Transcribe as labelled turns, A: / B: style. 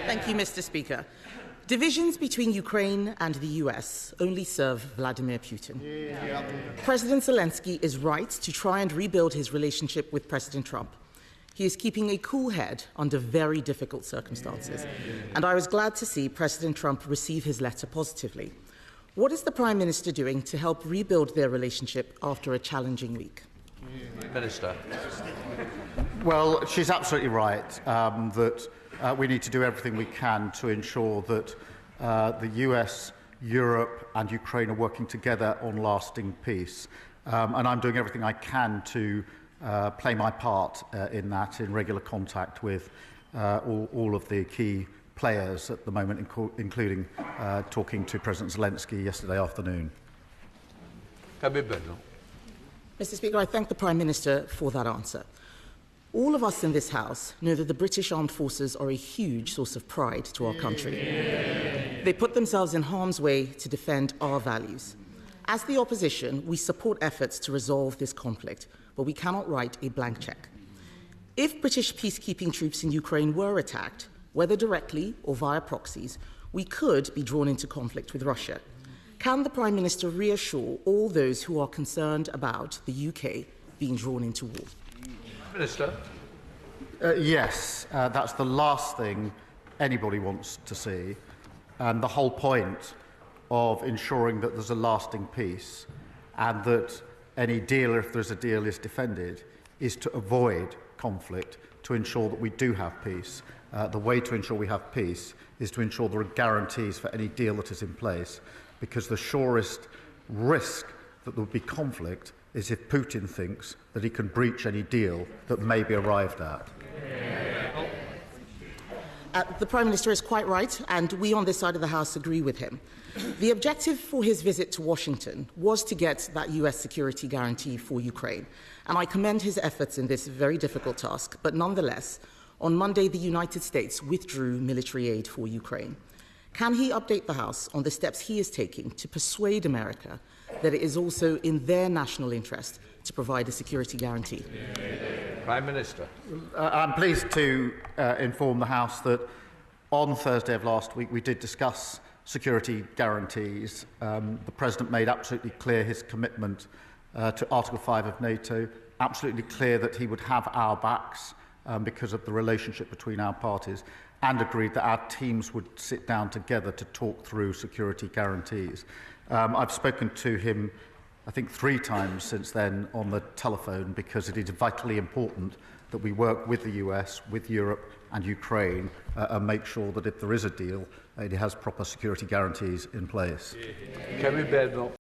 A: Thank you, Mr. Speaker. Divisions between Ukraine and the US only serve Vladimir Putin. President Zelensky is right to try and rebuild his relationship with President Trump. He is keeping a cool head under very difficult circumstances, and I was glad to see President Trump receive his letter positively. What is the Prime Minister doing to help rebuild their relationship after a challenging week?
B: Minister.
C: Well, she's absolutely right that we need to do everything we can to ensure that the US, Europe and Ukraine are working together on lasting peace. And I'm doing everything I can to play my part in that, in regular contact with all of the key players at the moment, including talking to President Zelensky yesterday afternoon.
B: Kemi Badenoch.
A: Mr. Speaker, I thank the Prime Minister for that answer. All of us in this House know that the British Armed Forces are a huge source of pride to our country. They put themselves in harm's way to defend our values. As the opposition, we support efforts to resolve this conflict, but we cannot write a blank cheque. If British peacekeeping troops in Ukraine were attacked, whether directly or via proxies, we could be drawn into conflict with Russia. Can the Prime Minister reassure all those who are concerned about the UK being drawn into war?
B: Minister.
C: Yes, that's the last thing anybody wants to see. And the whole point of ensuring that there's a lasting peace and that any deal, if there's a deal, is defended, is to avoid conflict, to ensure that we do have peace. The way to ensure we have peace is to ensure there are guarantees for any deal that is in place, because the surest risk that there will be conflict is if Putin thinks that he can breach any deal that may be arrived at.
A: The Prime Minister is quite right, and we on this side of the House agree with him. The objective for his visit to Washington was to get that US security guarantee for Ukraine, and I commend his efforts in this very difficult task. But nonetheless, on Monday, the United States withdrew military aid for Ukraine. Can he update the House on the steps he is taking to persuade America that it is also in their national interest to provide a security guarantee?
B: Prime Minister.
C: I'm pleased to inform the House that on Thursday of last week we did discuss security guarantees. The President made absolutely clear his commitment to Article 5 of NATO, absolutely clear that he would have our backs because of the relationship between our parties, and agreed that our teams would sit down together to talk through security guarantees. I've spoken to him, I think, 3 times since then on the telephone, because it is vitally important that we work with the US, with Europe and Ukraine and make sure that if there is a deal, it has proper security guarantees in place.
B: Kemi Badenoch.